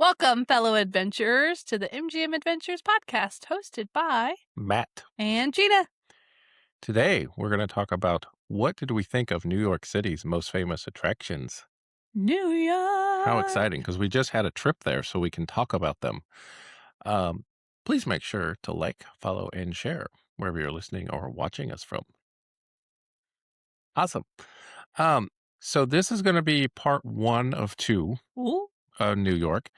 Welcome, fellow adventurers, to the MGM Adventures podcast, hosted by Matt. and Gina. Today, we're going to talk about what did we think of New York City's most famous attractions? New York. How exciting, because we just had a trip there, so we can talk about them. Please make sure to like, follow, and share wherever you're listening or watching us from. Awesome. So this is going to be part 1 of 2 Ooh, of New York.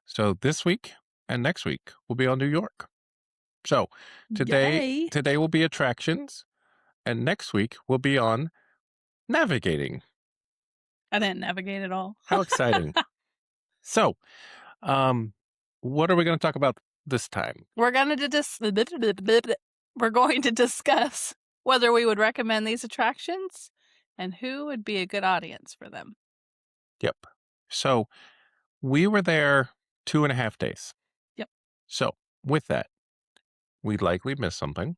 So this week and next week will be on New York. So yay. today will be attractions, and next week will be on navigating. I didn't navigate at all. How exciting. So, what are we going to talk about this time? We're going to discuss whether we would recommend these attractions and who would be a good audience for them. Yep. So, we were there 2.5 days. Yep. So, with that, we'd likely miss something.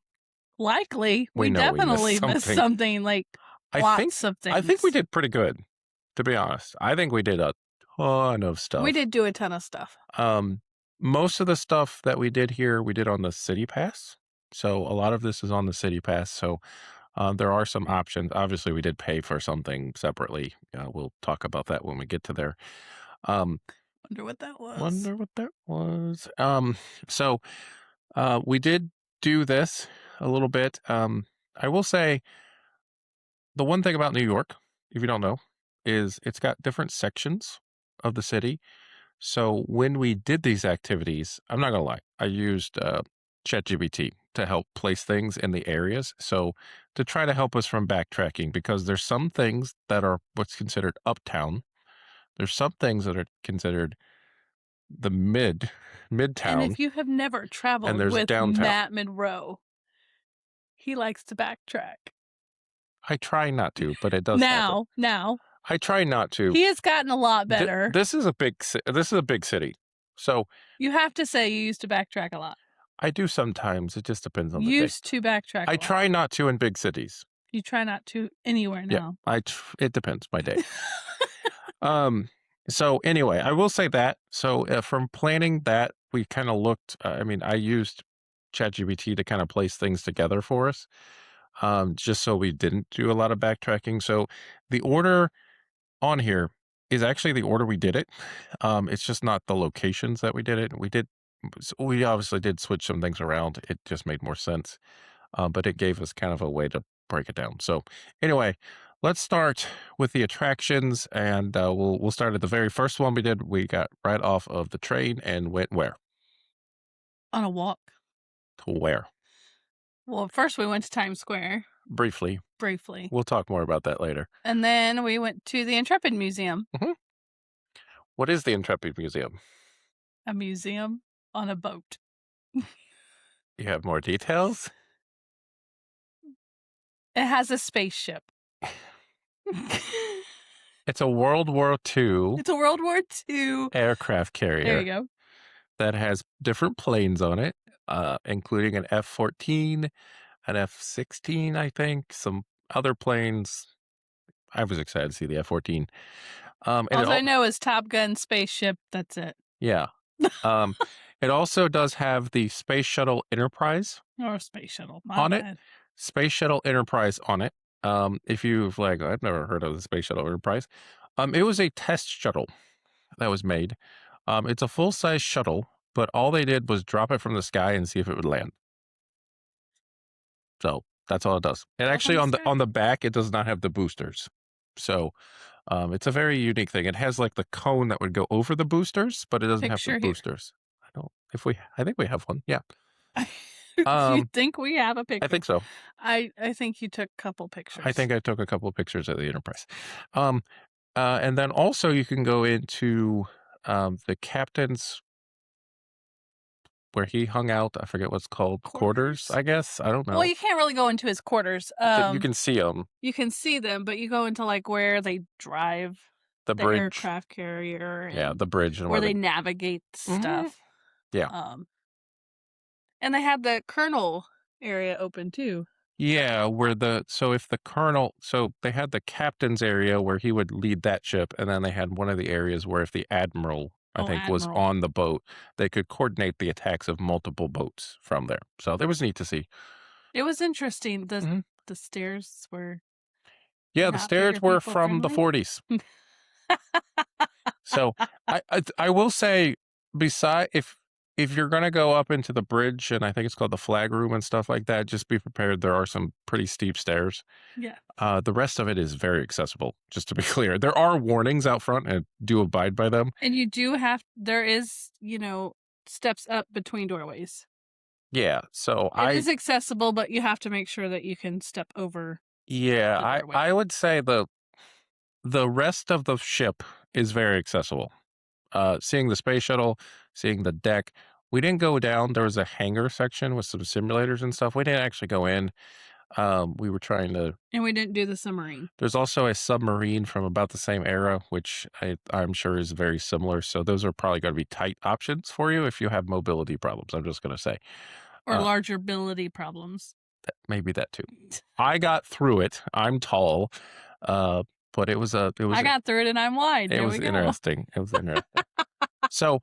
Likely. We know we definitely missed missed something, like lots of things. I think we did pretty good, to be honest. I think we did a ton of stuff. We did do a ton of stuff. Most of the stuff that we did here, we did on the City Pass. So a lot of this is on the City Pass. So there are some options. Obviously, we did pay for something separately. We'll talk about that when we get to there. Wonder what that was. So we did do this a little bit. I will say the one thing about New York, if you don't know, is it's got different sections of the city. So when we did these activities, I'm not going to lie, I used ChatGPT to help place things in the areas. So to try to help us from backtracking, because there's some things that are what's considered uptown. There's some things that are considered the midtown. And if you have never traveled with downtown. Matt Monroe, he likes to backtrack. I try not to, but it does happen. Now. I try not to. He has gotten a lot better. This is a big city. So you have to say you used to backtrack a lot. I do sometimes. It just depends on the day. Used to backtrack. I try not to in big cities. You try not to anywhere now. Yeah, it depends my day. So anyway, I will say that. So from planning that, we kind of looked. I used ChatGPT to kind of place things together for us, just so we didn't do a lot of backtracking. So the order on here is actually the order we did it. It's just not the locations that we did it. We obviously did switch some things around. It just made more sense. But it gave us kind of a way to break it down. So anyway, let's start with the attractions, and we'll start at the very first one we did. We got right off of the train and went where? On a walk. To where? Well, first we went to Times Square. Briefly. We'll talk more about that later. And then we went to the Intrepid Museum. Mm-hmm. What is the Intrepid Museum? A museum on a boat. You have more details? It has a spaceship. It's a World War II. It's a World War II aircraft carrier. There you go. That has different planes on it, including an F-14, an F-16, I think, some other planes. I was excited to see the F-14. All I know is Top Gun spaceship. That's it. Yeah. It also does have the Space Shuttle Enterprise. Or Space Shuttle. On it. Space Shuttle Enterprise on it. If you've I've never heard of the Space Shuttle Enterprise. It was a test shuttle that was made. It's a full-size shuttle, but all they did was drop it from the sky and see if it would land. So that's all it does. And actually on the back, it does not have the boosters. So it's a very unique thing. It has the cone that would go over the boosters, but it doesn't have the boosters. I think we have one. Yeah. You think we have a picture? I think so. I think you took a couple pictures. I think I took a couple of pictures of the Enterprise. And then also you can go into the captain's, where he hung out. I forget what's called. Quarters, I guess. I don't know. Well, you can't really go into his quarters. You can see them. You can see them, but you go into where they drive the bridge, aircraft carrier. And the bridge. And where they navigate stuff. Mm-hmm. Yeah. And they had the colonel area open too. Yeah, if the colonel, so they had the captain's area where he would lead that ship, and then they had one of the areas where if the admiral I Oh, think, was Admiral. on the boat. They could coordinate the attacks of multiple boats from there. So that was neat to see. It was interesting. Mhm. The stairs were Yeah, the not stairs bigger were people from the friendly. 40s. So I will say, beside if you're gonna go up into the bridge, and I think it's called the flag room and stuff like that, just be prepared. There are some pretty steep stairs. Yeah. The rest of it is very accessible, just to be clear. There are warnings out front, and do abide by them. And you do have there is, steps up between doorways. Yeah, so It is accessible, but you have to make sure that you can step over yeah, the doorway. I would say the rest of the ship is very accessible. Seeing the space shuttle, seeing the deck. We didn't go down. There was a hangar section with some simulators and stuff. We didn't actually go in. We were trying to. And we didn't do the submarine. There's also a submarine from about the same era, which I'm sure is very similar. So those are probably going to be tight options for you if you have mobility problems. I'm just going to say, Or uh, larger ability problems. maybe that too. I got through it. I'm tall, uh, but I got through it and I'm wide. it There was we go. interesting. It was interesting. So,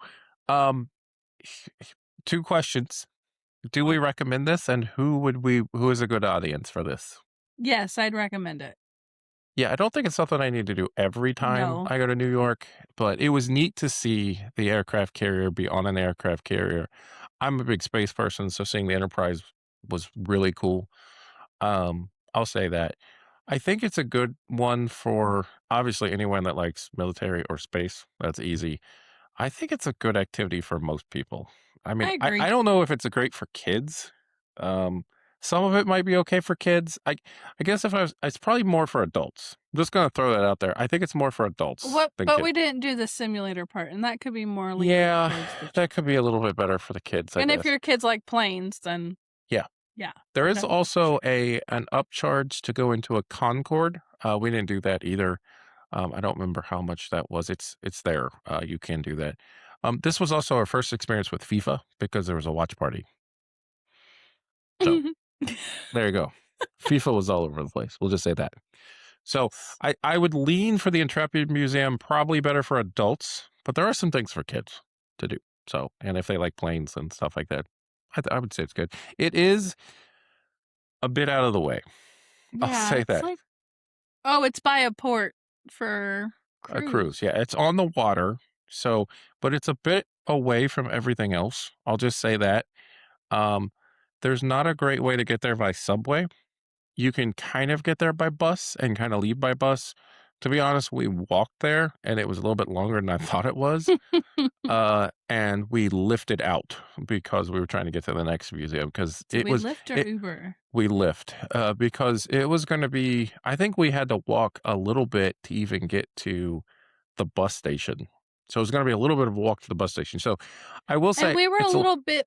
um, 2 questions. Do we recommend this, and who is a good audience for this? Yes, I'd recommend it. Yeah, I don't think it's something I need to do every time No. I go to New York, but it was neat to see the aircraft carrier be on an aircraft carrier. I'm a big space person, so seeing the Enterprise was really cool. I'll say that. I think it's a good one for, obviously, anyone that likes military or space. That's easy. I think it's a good activity for most people. I mean, I I agree. don't know if it's a great for kids. Um, some of it might be okay for kids. I guess if I was, it's probably more for adults. I'm just gonna throw that out there. I think it's more for adults What than but kids. we didn't do the simulator part, and that could be more leaning Yeah, towards the that could be a little bit better for the kids, I and if guess. your kids like planes, then Yeah. yeah, There is definitely for also sure. a an upcharge to go into a Concorde. We didn't do that either. I don't remember how much that was. It's there. You can do that. This was also our first experience with FIFA because there was a watch party. So there you go. FIFA was all over the place. We'll just say that. So I would lean for the Intrepid Museum, probably better for adults, but there are some things for kids to do. So, and if they like planes and stuff like that, I would say it's good. It is a bit out of the way. I'll Yeah, say it's that. like oh, it's by a port for A cruise, cruise. yeah, it's on the water, so but it's a bit away from everything else, I'll just say that. Um, there's not a great way to get there by subway. You can kind of get there by bus and kinda leave by bus. To be honest, we walked there, and it was a little bit longer than I thought it was, and we lifted out because we were trying to get to the next museum because Did we Lyft or it Uber? we lift, because it was gonna be, I think we had to walk a little bit to even get to the bus station. So it's gonna be a little bit of a walk to the bus station. So I will And say we were a it's a little bit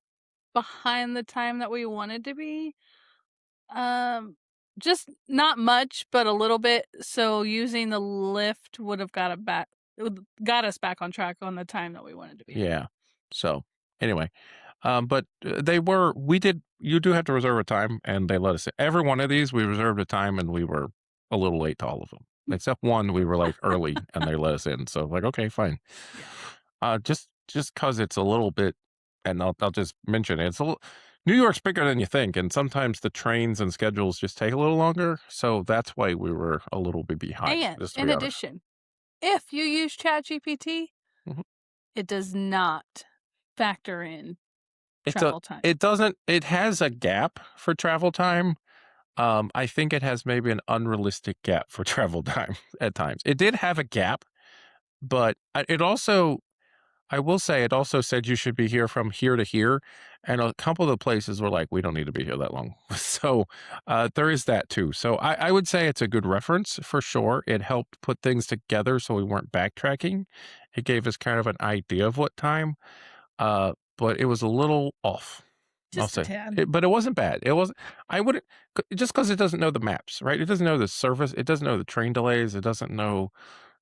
behind the time that we wanted to be. Um, just not much, but a little bit. So using the lift would have got us back on track on the time that we wanted to be there. yeah. So anyway, but you do have to reserve a time and they let us in. Every one of these we reserved a time and we were a little late to all of them. Except one we were like early and they let us in. So like, okay, fine. Yeah. Just cause it's a little bit, and I'll just mention it. New York's bigger than you think, and sometimes the trains and schedules just take a little longer. So that's why we were a little bit behind, And just to in be honest. addition, if you use ChatGPT, Mhm. it does not factor in It's a travel time. it doesn't it has a gap for travel time. I think it has maybe an unrealistic gap for travel time at times. It did have a gap, but it also, I will say, it also said you should be here from here to here, and a couple of the places were like, "We don't need to be here that long." So, there is that too. So I would say it's a good reference for sure. It helped put things together so we weren't backtracking. It gave us kind of an idea of what time, but it was a little off, I'll Just a say. tad. But it wasn't bad. It wasn't, I wouldn't, just because it doesn't know the maps, right? It doesn't know the service. It doesn't know the train delays. It doesn't know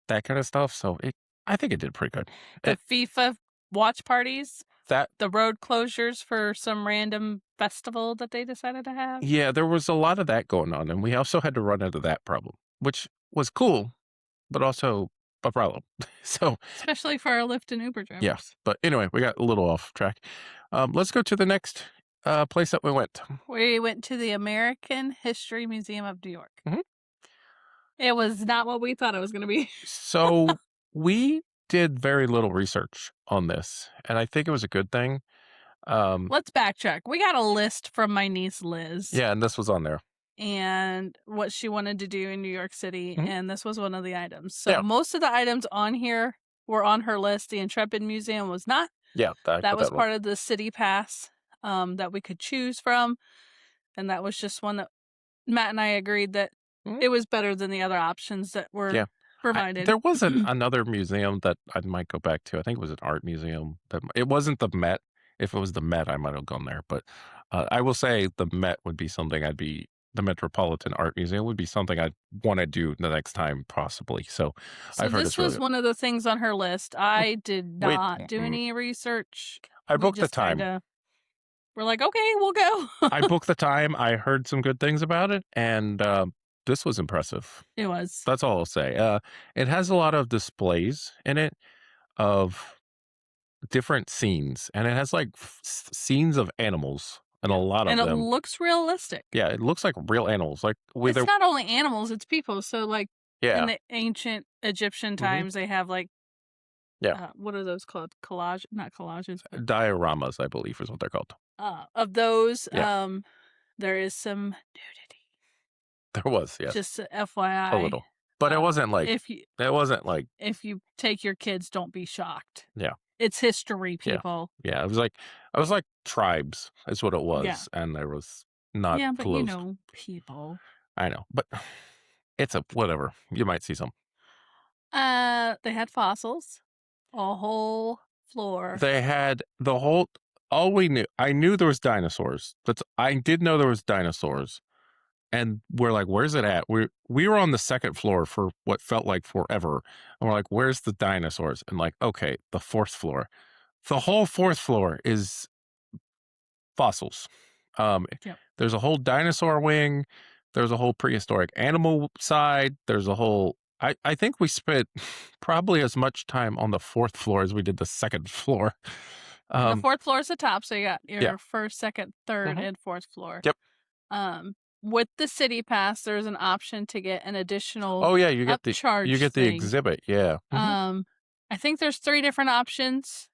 that kind of stuff. So I think it did pretty good. The It, FIFA watch parties, that the road closures for some random festival that they decided to have. Yeah, there was a lot of that going on, and we also had to run into that problem, which was cool, but also a problem. So, especially for our Lyft and Uber yeah. drivers. But anyway, we got a little off track. Let's go to the next place that we went. We went to the American History Museum of New York. Mhm. It was not what we thought it was gonna be. So we did very little research on this, and I think it was a good thing. Let's backtrack. We got a list from my niece Liz Yeah, and this was on there. and what she wanted to do in New York City, Mhm. and this was one of the items. So Yeah, most of the items on here were on her list. The Intrepid Museum was not. yeah, I That put was that one. part of the city pass that we could choose from, and that was just one that Matt and I agreed that Mhm. it was better than the other options that were Yeah. provided. There was another museum that I might go back to. I think it was an art museum. It wasn't the Met. If it was the Met, I might have gone there. But I will say the Met would be something the Metropolitan Art Museum would be something I'd want to do the next time, possibly. So So I've heard this it's really was good. one of the things on her list. Mm, I did Wait, not do any research. I We booked the just kind time. of were like, okay, we'll go. I booked the time. I heard some good things about it, and this was impressive. It was. That's all I'll say. It has a lot of displays in it of different scenes, and it has like scenes of animals, and a Yeah. lot And of it them. looks realistic. Yeah, it looks like real animals, like with It's a not only animals, it's people. So, like in yeah, the ancient Egyptian hmm times, they have like, yeah, what are those called? Collage, not collages, but dioramas, I believe, is what they're called. of those. Yeah, There is some nudity. there was, yes, Just a FYI, little, but if you it wasn't like take your kids, don't be shocked. yeah, It's history, yeah, people. yeah. It was like tribes is what it Yeah. was, and there was not Yeah, but closed. people. I know, but it's a whatever. You might see some. They had fossils, a whole floor. They had the whole all we knew I knew there was dinosaurs. I did know there was dinosaurs. And we're like, "Where's it at?" We were on the second floor for what felt like forever. And we're like, "Where's the dinosaurs?" And like, "Okay, the fourth floor." The whole fourth floor is fossils. Um, Yep. there's a whole dinosaur wing. There's a whole prehistoric animal side. There's a whole I think we spent probably as much time on the fourth floor as we did the second floor. The Um, fourth floor is the top, so you got yeah. your first, second, third, Mhm. and fourth floor. Yep. Um, with the city pass, there's an option to get an additional Oh, yeah, you upcharge get the thing. exhibit, yeah. Mhm. Um, I think there's 3 different options,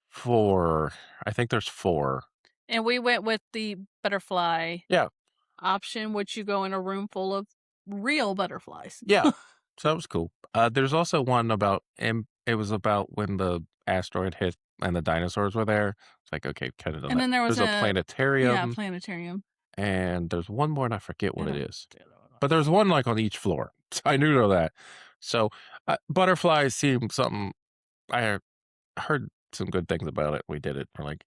4. I think there's 4. and we went with the butterfly Yeah, option, which you go in a room full of real butterflies. yeah. So that was cool. There's also one about and it was about when the asteroid hit and the dinosaurs were there. It's like, okay, kinda done And that. then there was There's a yeah, planetarium, planetarium. and there's one more, and I forget I what it don't know is. what the other one But there's was. one, like, on each floor. So I knew that. So, butterflies seem something I heard some good things about it. We did it. We're like,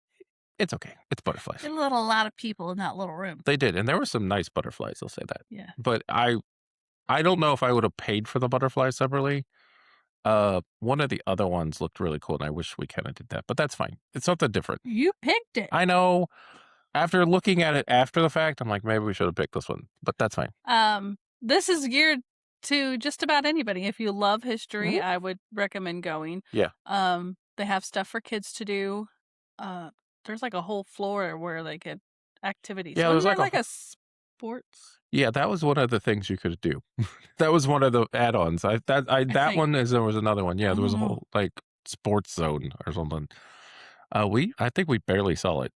"It's okay. It's butterflies." It let a lot of people in that little room. They did, and there were some nice butterflies, I'll say that. Yeah. But I don't know if I would have paid for the butterflies separately. One of the other ones looked really cool, and I wish we kinda did that, but that's fine. It's something different. You picked it. I know. After looking at it after the fact, I'm like, "Maybe we should have picked this one," but that's fine. This is geared to just about anybody. If you love history, Mhm. I would recommend going. Yeah. They have stuff for kids to do. Uh, there's like a whole floor where they get activities. Yeah, Wasn't there's there like a like whole a sports? yeah, that was one of the things you could do. That was one of the add-ons. I That think. one is there was another one. Yeah, I there was don't a know. whole, like, sports zone or something. I think we barely saw it.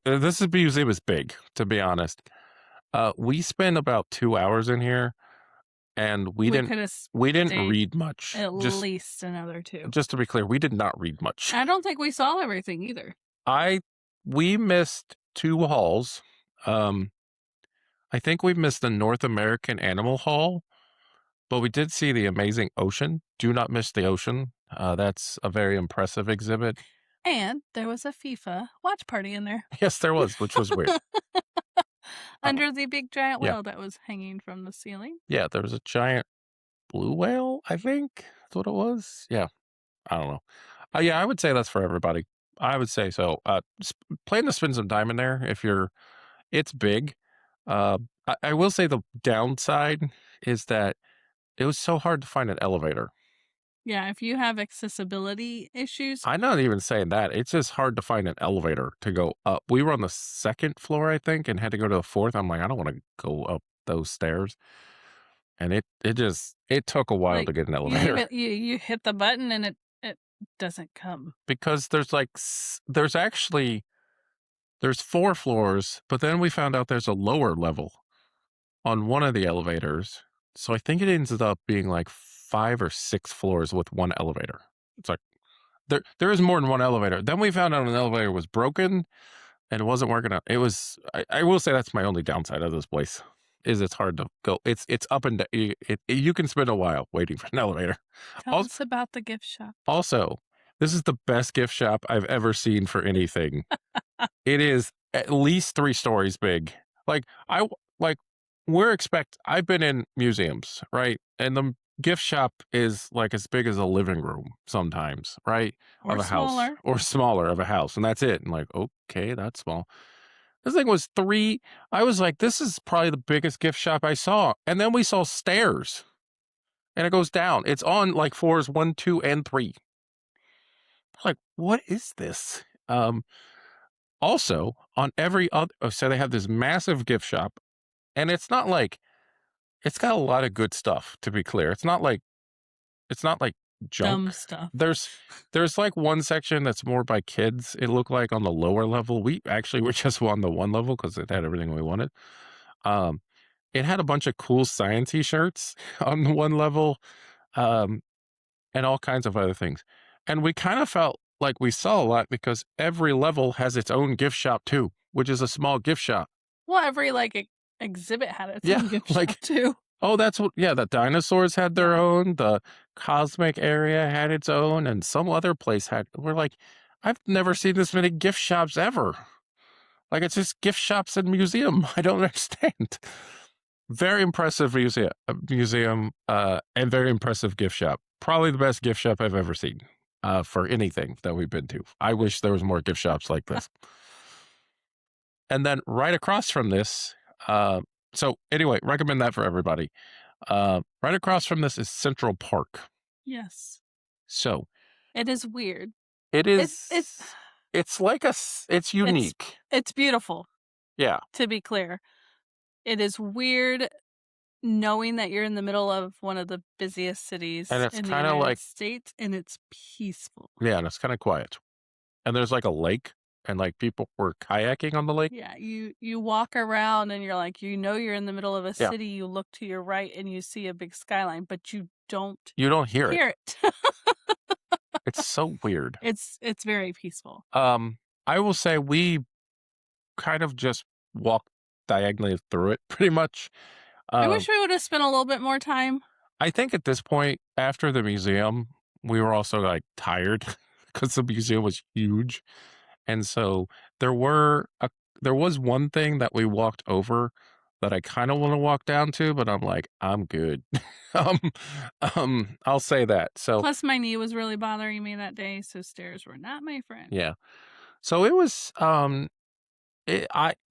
This museum is big, to be honest. We spent about 2 hours in here, and We could have we didn't stayed read much. at least another 2. Just to be clear, we did not read much. I don't think we saw everything either. I we missed 2 halls. Um, I think we missed the North American Animal Hall, but we did see the amazing ocean. Do not miss the ocean. That's a very impressive exhibit. And there was a FIFA watch party in there Yes, there was, which was weird. Uh, under the big giant yeah, whale that was hanging from the ceiling. yeah, there was a giant blue whale, I think that's what it was. Yeah, I don't know. Yeah, I would say that's for everybody. I would say so. Plan to spend some time in there if you're it's big. Uh, I will say the downside is that it was so hard to find an elevator. Yeah, if you have accessibility issues, I'm not even saying that, it's just hard to find an elevator to go up. We were on the 2nd floor, I think, and had to go to the 4th. I'm like, "I don't wanna go up those stairs." And it took a while like, to get an you elevator even you hit the button and it doesn't come. because there's, like, there's actually there's 4 floors, but then we found out there's a lower level on one of the elevators. So I think it ends up being, like, 5 or 6 floors with 1 elevator. It's like there is more than 1 elevator. Then we found out an elevator was broken and it wasn't working out. It was I will say that's my only downside of this place, is it's hard to go. It's up and you can spend a while waiting for an elevator. Tell Also us about the gift shop. also, this is the best gift shop I've ever seen for anything. It is at least 3 stories big. Like, like, I've been in museums, right? And the gift shop is, like, as big as a living room sometimes, right? Of Or a house smaller. or smaller of a house, and that's it. And like, "Okay, that's small." This thing was 3 I was like, "This is probably the biggest gift shop I saw." And then we saw stairs, and it goes down. It's on, like, floors 1, 2, and 3. Like, "What is this?" Also, on every other so they have this massive gift shop, and it's not like it's got a lot of good stuff, to be clear. It's not like junk. Dumb stuff. There's there's, like, one section that's more by kids, it looked like on the lower level. We actually were just on the 1 level because it had everything we wanted. Um, it had a bunch of cool science-y shirts on the 1 level, um, and all kinds of other things. And we kind of felt like we saw a lot because every level has its own gift shop too, which is a small gift shop. Well, every, like, exhibit had its Yeah, own gift shop like, too. oh, that's what yeah, the dinosaurs had their Yeah. own, the cosmic area had its own, and some other place had we're like, "I've never seen this many gift shops ever." Like, it's just gift shops and museum. I don't understand. Very impressive and very impressive gift shop. Probably the best gift shop I've ever seen, for anything that we've been to. I wish there was more gift shops like this. And then right across from this, so anyway, recommend that for everybody. Right across from this is Central Park. Yes. So It is weird. it It is it's like it's it's unique. it's beautiful, Yeah, to be clear. It is weird knowing that you're in the middle of one of the busiest and cities it's in the kinda United like States, and it's peaceful. yeah, and it's kinda quiet. And there's, like, a lake, and, like, people were kayaking on the lake. Yeah, you walk around and you're like, you know you're in the middle of a Yeah, city, you look to your right and you see a big skyline, but you don't you don't hear it. hear it. It's so weird. It's very peaceful. Um, I will say we kind of just walked diagonally through it pretty much. I Um, wish we would've spent a little bit more time. I think at this point, after the museum, we were also, like, tired because the museum was huge, and so there were a there was one thing that we walked over that I kinda wanna walk down to, but I'm like, "I'm good." Um I'll say that. So, Plus, my knee was really bothering me that day, so stairs were not my friend. yeah. So it was,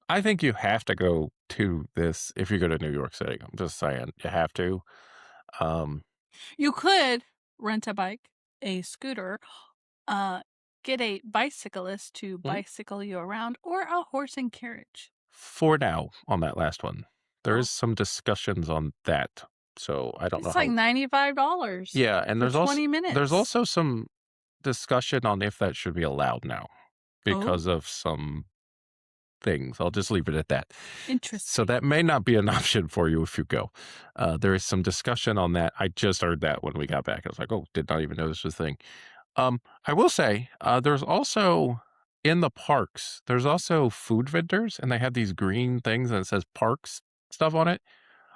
I think you have to go to this if you go to New York City. I'm just saying, you have to. Um, You could rent a bike, a scooter, uh, get a bicyclist to mhm, bicycle you around, or a horse and carriage. for now, on that last one, there Oh, is some discussions on that. So I don't know it's like how. $95 Yeah, and for 20 there's minutes. also some discussion on if that should be allowed now Oh, because of some things. I'll just leave it at that. So interesting. that may not be an option for you if you go. There is some discussion on that. I just heard that when we got back. I was like, oh, did not even know this was a thing. I will say, there's also in the parks, there's also food vendors, and they have these green things and it says parks stuff on it.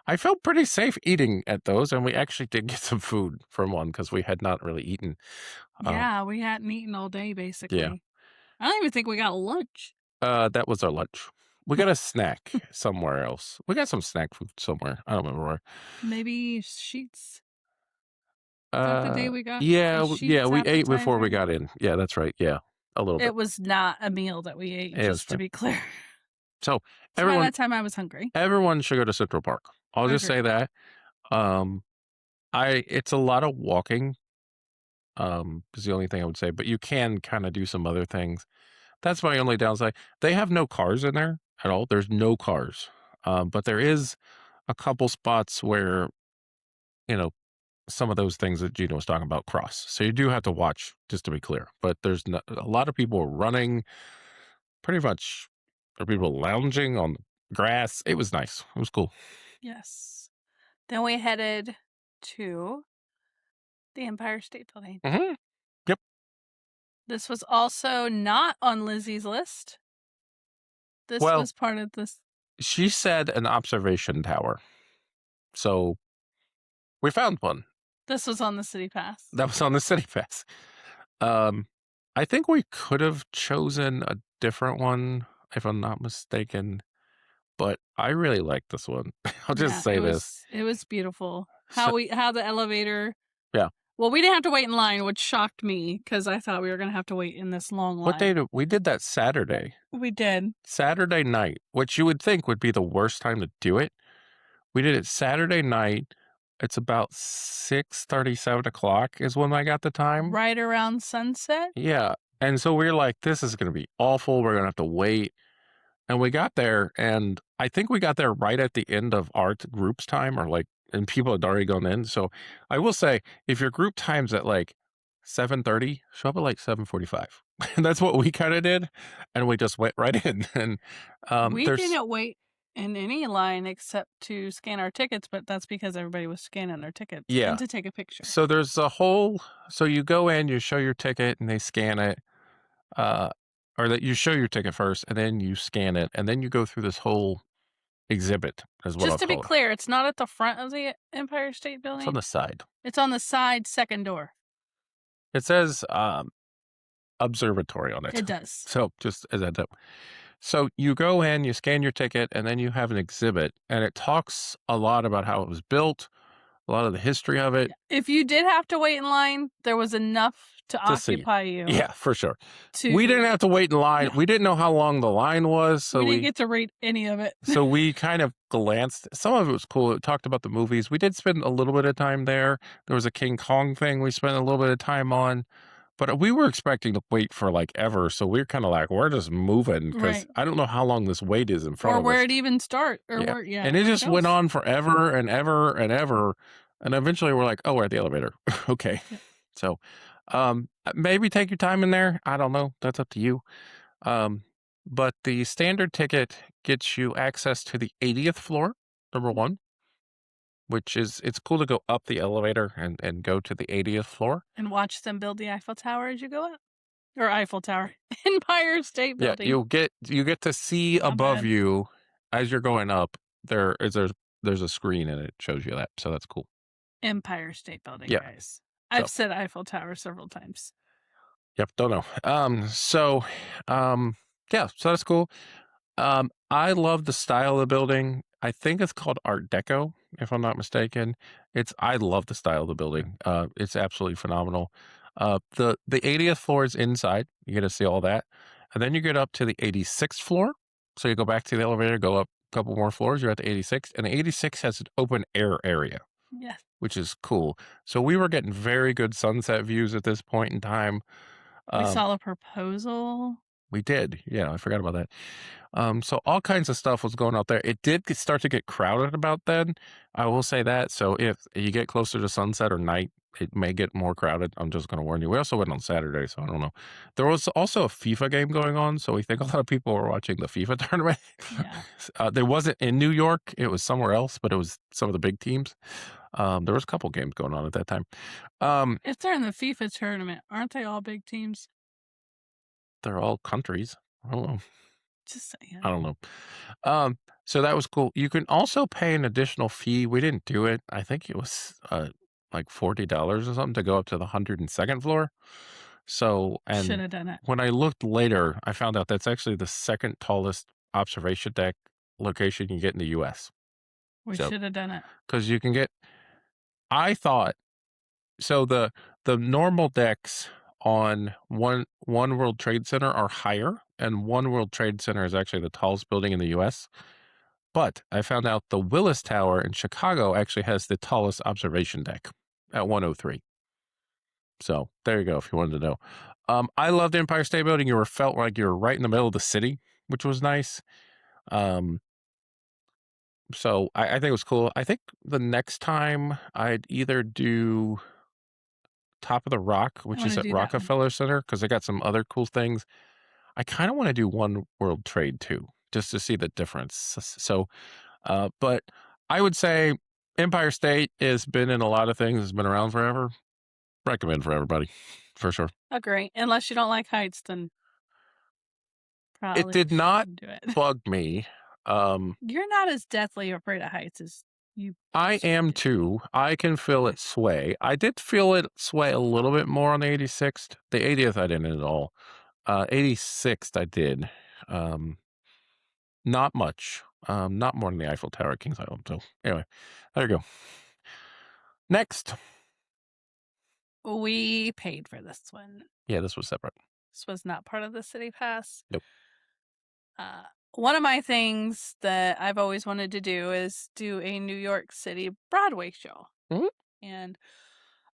I felt pretty safe eating at those, and we actually did get some food from one because we had not really eaten. Um, Yeah, we hadn't eaten all day, yeah, basically. I don't even think we got lunch. that was our lunch. We got a snack somewhere else. We got some snack food somewhere. I don't remember where. Maybe Sheets. Is that the day Uh, we got yeah, a yeah, Sheets we ate before we appetizer? got in. Yeah, that's right. Yeah, a little bit. It was not a meal that we ate, It was just to fine. be clear. So So by everyone, that time, I was hungry. everyone should go to Central Park. I'll just say Agreed. that. Um, it's a lot of walking, Is the only thing I would say, but you can kinda do some other things. That's my only downside. They have no cars in there at all. There's no cars. But there is a couple spots where, you know, some of those things that Gina was talking about cross. So you do have to watch, just to be clear. But there's no, a lot of people running, pretty much, there are people lounging on the grass. It was nice. It was cool. Yes. Then we headed to the Empire State Building. Hmm. Yep. This was also not on Lizzie's list. This Well, was part of this. she said an observation tower. So we found one This was on the City Pass. that was on the City Pass. Um, I think we could have chosen a different one, if I'm not mistaken, but I really like this one. I'll just Yeah, say this. it was beautiful. So, How the elevator. yeah. Well, we didn't have to wait in line, which shocked me because I thought we were gonna have to wait in this long What day line. did we did that Saturday? We did. Saturday night, which you would think would be the worst time to do it. We did it Saturday night. It's about 6:30, 7 o'clock is when I got the time. Right around sunset. Yeah. And so we are like, this is gonna be awful. We're gonna have to wait. And we got there, and I think we got there right at the end of our group's time, or like, and people had already gone in. So I will say, if your group time's at like 7:30, show up at like 7:45. And that's what we kind of did, and we just went right in. And We there's didn't wait in any line except to scan our tickets, but that's because everybody was scanning their tickets and yeah, to take a picture. so there's a whole. So you go in, you show your ticket, and they scan it. Uh, or that you show your ticket first, and then you scan it, and then you go through this whole exhibit, is what I'll Just to be call it. clear, it's not at the front of the Empire State It's on Building. the side. It's on the side second door. It says, observatory on it. It does. So just as a tip. So you go in, you scan your ticket, and then you have an exhibit, and it talks a lot about how it was built, a lot of the history of it If you did have to wait in line, there was enough to to see. occupy you Yeah, for sure. to. We didn't have to wait in line. No, We didn't know how long the line was, so we didn't we get to read any of it. so we kind of glanced. Some of it was cool. It talked about the movies. We did spend a little bit of time there. There was a King Kong thing we spent a little bit of time on. But we were expecting to wait for like ever, so we're kind of like, we're just moving because Right. I don't know how long this wait is in front Or of where us. it even start or Yeah. where And it where it just went goes. on forever and ever and ever. And eventually we're like, oh, we're at the elevator. Okay. Yeah. So maybe take your time in there. I don't know. That's up to you. Um, but the standard ticket gets you access to the 80th floor, number one, which is it's cool to go up the elevator and go to the 80th floor. And watch them build the Eiffel Tower as you go up. Or Eiffel Tower. Empire State Yeah, Building. you get to see My above bad. you as you're going up. There's a screen and it shows you that, so that's cool. Empire State Building, Yeah. guys. So I've said Eiffel Tower several times. yep, don't know. Yeah, so that's cool. I love the style of the building. I think it's called Art Deco, if I'm not mistaken. I love the style of the building. It's absolutely phenomenal. The 80th floor is inside. You get to see all that. And then you get up to the 86th floor. So you go back to the elevator, go up a couple more floors, you're at the 86th. And the 86 has an open air area, Yes. which is cool. So we were getting very good sunset views at this point in time. We Um, saw a proposal. we did. Yeah, I forgot about that. So all kinds of stuff was going out there. It did start to get crowded about then. I will say that. So if you get closer to sunset or night, it may get more crowded. I'm just going to warn you. We also went on Saturday, so I don't know. There was also a FIFA game going on, so we think a lot of people were watching the FIFA tournament. Yeah. There wasn't in New York. It was somewhere else, but it was some of the big teams. There was a couple games going on at that time. If they're in the FIFA tournament, aren't they all big teams? They're all countries. I don't know. Just saying. I don't know. So that was cool. You can also pay an additional fee. We didn't do it. I think it was like $40 or something to go up to the 102nd floor. So, Should and have done it. when I looked later, I found out that's actually the second tallest observation deck location you get in the US. We So, should have done it. because you can get, I thought, so the normal decks on One World Trade Center are higher, and One World Trade Center is actually the tallest building in the US. But I found out the Willis Tower in Chicago actually has the tallest observation deck at 103. So there you go. If you wanted to know, I loved Empire State Building. You were felt like you were right in the middle of the city, which was nice. Um, so I think it was cool. I think the next time I'd either do Top of the Rock, I which want is to at do that one. Rockefeller Center, because they got some other cool things. I kind of want to do One World Trade too, just to see the difference. So, but I would say Empire State has been in a lot of things. It's been around forever. Recommend for everybody, for sure. Agree. Unless you don't like heights, then It probably did not shouldn't do it. bug me. Um, You're not as deathly afraid of heights as you I am described too. I can feel it. it sway. I did feel it sway a little bit more on the 86th. The 80th, I didn't at all. 86th, I did. Um, Not much. Not more than the Eiffel Tower, Kings Island. So anyway, there you go. Next. We paid for this one. Yeah, this was separate. This was not part of the city pass. Nope. Uh, one of my things that I've always wanted to do is do a New York City Broadway show. Mhm. And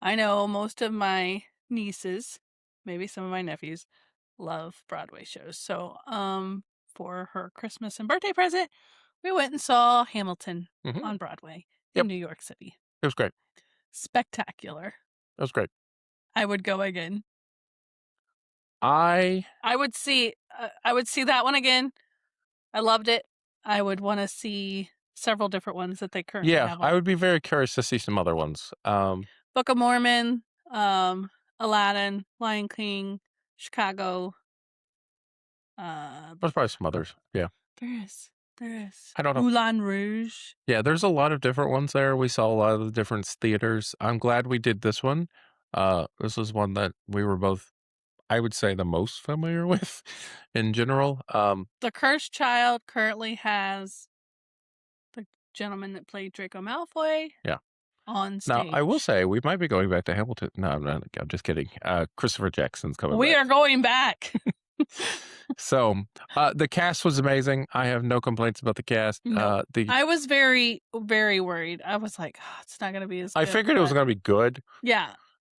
I know most of my nieces, maybe some of my nephews, love Broadway shows. So, for her Christmas and birthday present, we went and saw Hamilton Mhm. on Broadway in Yep. New York City. It was great. Spectacular. It was great. I would go again. I I would see that one again. I loved it. I would want to see several different ones that they currently Yeah, have I on. would be very curious to see some other ones. Book of Mormon, Aladdin, Lion King, Chicago. Uh, there's probably some others. Yeah. there is, there is I don't know. Moulin Rouge. Yeah, there's a lot of different ones there. We saw a lot of the different theaters. I'm glad we did this one. This was one that we were both, I would say, the most familiar with in general. The Cursed Child currently has the gentleman that played Draco Malfoy Yeah. on Now, I will stage. say we might be going back to Hamilton. No, I'm not. I'm just kidding. Christopher Jackson's coming We back. are going back. So, the cast was amazing. I have no complaints about the cast. No, The I was very, very worried. I was like, "Oh, it's not going to be as I good," figured it was but going to be good. yeah,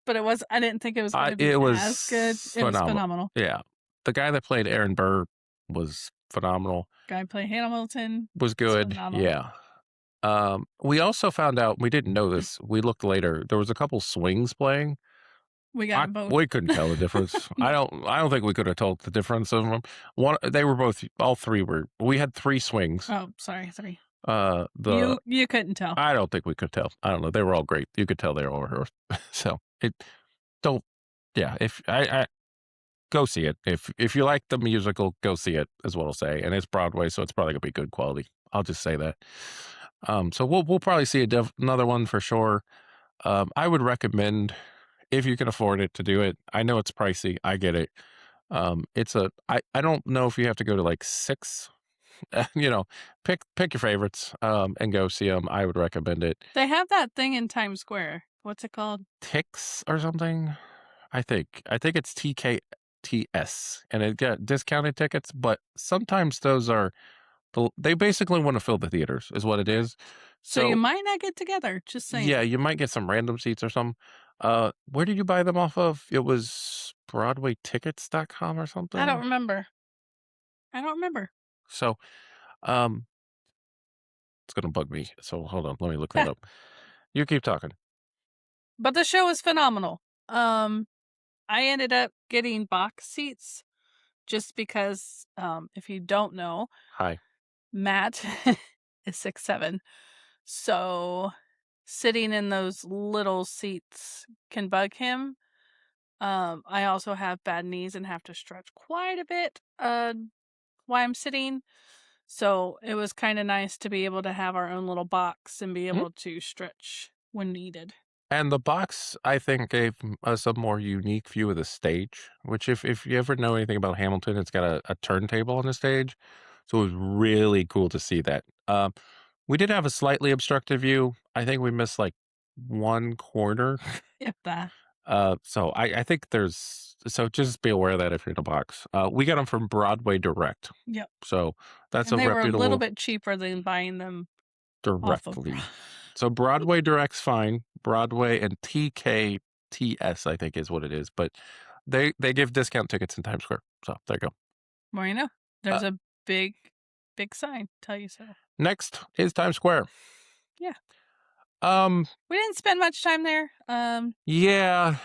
but it was. I didn't think it was going to be It as good. was It was phenomenal. phenomenal. Yeah, the guy that played Aaron Burr was phenomenal. Guy play Hamilton. Was It's good. phenomenal. Yeah. We also found out we didn't know this. We looked later. There was a couple swings playing. We got 'em both. We couldn't tell the difference. No. I don't think we could have told the difference of them. One, they were both. All three were. We had three swings. Oh, sorry. The You couldn't tell. I don't think we could tell. I don't know. They were all great. You could tell they were all rehearsed. So it don't. Yeah. If I go see it. If you like the musical, go see it. Is what I'll say. And it's Broadway, so it's probably gonna be good quality. I'll just say that. So we'll probably see another one for sure. I would recommend if you can afford it to do it. I know it's pricey. I get it. I don't know if you have to go to like six. You know, pick your favorites and go see them. I would recommend it. They have that thing in Times Square. What's it called? Tix or something. I think it's TKTS, and it got discounted tickets. But sometimes those are they basically want to fill the theaters, is what it is. So you So might not get together. Just yeah, saying. you might get some random seats or something. Where did you buy them off of? It was BroadwayTickets.com or I don't something. remember. I don't remember. So, um, it's gonna bug me. So hold on, let me look that up. You keep talking. But the show was phenomenal. I ended up getting box seats just because, if you don't know, Hi. Matt is 6'7", so sitting in those little seats can bug him. I also have bad knees and have to stretch quite a bit while I'm sitting. So it was kind of nice to be able to have our own little box and be Mhm. able to stretch when needed. And the box, I think, gave us a more unique view of the stage. Which, if you ever know anything about Hamilton, it's got a turntable on the stage, so it was really cool to see that. We did have a slightly obstructed view. I think we missed like one corner. If that. So I think so just be aware of that if you're in a box. We got them from Broadway Direct. Yep. So that's And a they were a little reputable bit cheaper than buying them off of. directly. So Broadway Direct's fine. Broadway and TK TS, I think is what it is, but they give discount tickets in Times Square. So there you go. Well, you know, Uh, there's a big, big sign, tell you so. Next is Times Square. Yeah. Um, We didn't spend much time there. yeah,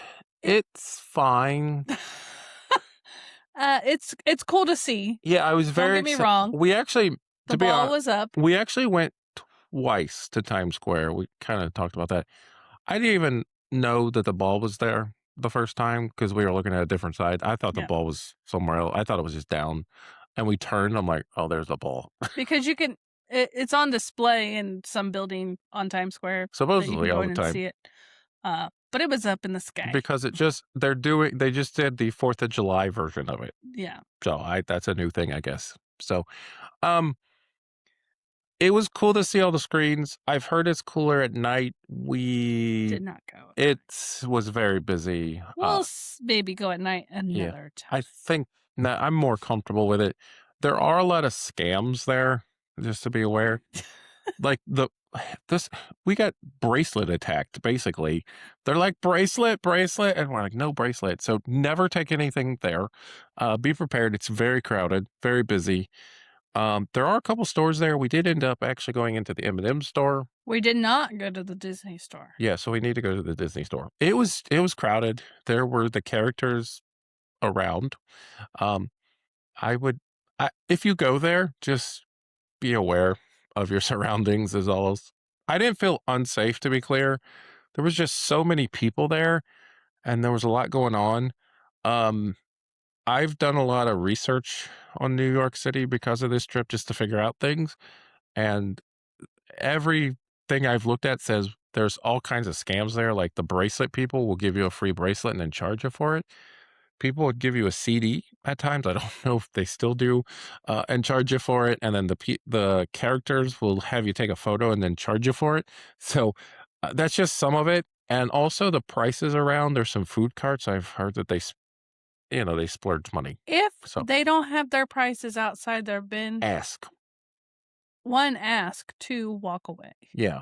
It it's fine. it's cool to see. Yeah, I was Don't very get me excited. wrong. We actually, The to be ball honest, was up. we actually went twice to Times Square. We kind of talked about that. I didn't even know that the ball was there the first time because we were looking at a different side. I thought the Yeah. ball was somewhere else. I thought it was just down. And we turned. I'm like, oh, there's the ball. Because you can it's on display in some building on Times Square that you can Supposedly go all in the and time see it. But it was up in the sky. because they just did the 4th of July version of it. Yeah. So that's a new thing, I guess. So, um, it was cool to see all the screens. I've heard it's cooler at night. Did not go. It was very busy. We'll maybe go at night Yeah, another time. I think that I'm more comfortable with it. There are a lot of scams there, just to be aware. Like this, we got bracelet attacked. Basically, they're like bracelet, and we're like no bracelet. So never take anything there. Be prepared. It's very crowded, very busy. There are a couple stores there. We did end up actually going into the M&M store. We did not go to the Disney store. Yeah, so we need to go to the Disney store. It was crowded. There were the characters around. Um, I would, if you go there, just be aware of your surroundings. As all. I didn't feel unsafe, to be clear. There was just so many people there, and there was a lot going on. Um, I've done a lot of research on New York City because of this trip, just to figure out things. And everything I've looked at says there's all kinds of scams there. Like the bracelet people will give you a free bracelet and then charge you for it. People would give you a CD at times. I don't know if they still do, and charge you for it. And then the characters will have you take a photo and then charge you for it. So that's just some of it. And also the prices around. There's some food carts. I've heard that they splurge money. If So they don't have their prices outside their bin, ask. one, ask, two, walk away. Yeah.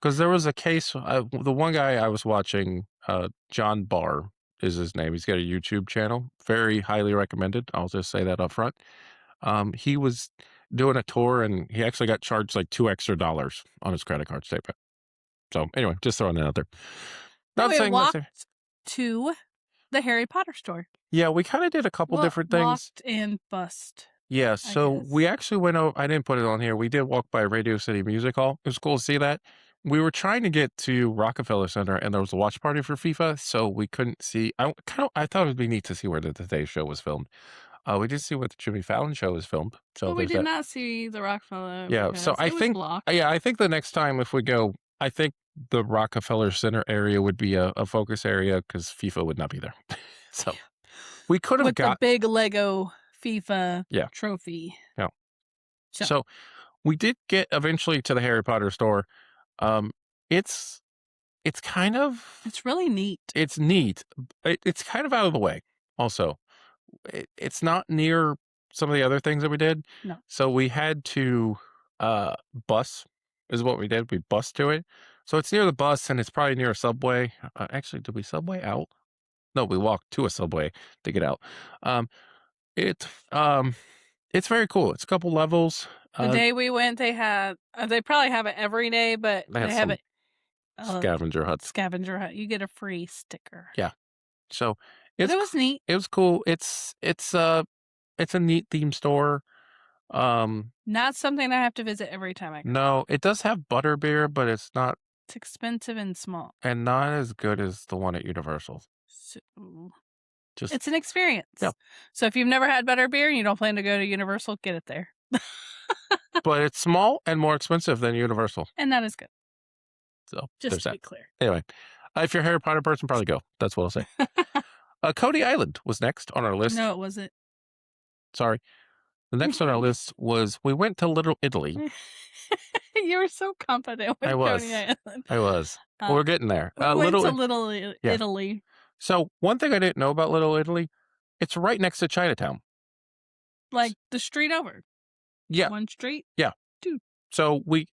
Because there was a case, the one guy I was watching, John Barr is his name. He's got a YouTube channel, very highly recommended. I'll just say that up front. He was doing a tour and he actually got charged like $2 extra on his credit card statement. So anyway, just throwing that out there. No, Not it saying that's walked to the Harry Potter store. yeah, we kind of did a couple Well, different things. walked and bust, Yeah, I so we guess. actually went over. I didn't put it on here. We did walk by Radio City Music Hall. It was cool to see that. We were trying to get to Rockefeller Center, and there was a watch party for FIFA, so we couldn't see. I thought it would be neat to see where the Today Show was filmed. We did see where the Jimmy Fallon Show was filmed, so But we there's did that. not see the Rockefeller Yeah, so because it was blocked. I think the next time if we go, I think the Rockefeller Center area would be a focus area because FIFA would not be there. So we could have With the got big Lego FIFA yeah, trophy. yeah. So So we did get eventually to the Harry Potter store. Um, it's it's kind of it's really neat. it's neat. It's kind of out of the way. Also, it's not near some of the other things that we did. No. So we had to bus is what we did. We bus to it. So it's near the bus and it's probably near a subway. Actually, did we subway out? No, we walked to a subway to get out. Um, it it's very cool. It's a couple levels. The day we went, they probably have it every day, but They they had have some it scavenger huts. scavenger hunt. You get a free sticker. Yeah. So But it's it was neat. it was cool. It's a neat theme store. Not something I have to visit every time I go. No, it does have butterbeer, but it's not It's expensive and small. and not as good as the one at Universal. So Just it's an experience. yeah, So if you've never had butterbeer and you don't plan to go to Universal, get it there. but it's small and more expensive than Universal. And that is good. So Just there's to that. be clear. Anyway, if you're a Harry Potter person, probably go. That's what I'll say. Coney Island was next on our list. No, it wasn't. Sorry. The next on our list was we went to Little Italy. You were so confident with I was. Coney Island. I was. We're getting there. We went to Yeah. Italy. So one thing I didn't know about Little Italy, it's right next to Chinatown. Like the street over. Yeah. One street. Yeah. Two. So we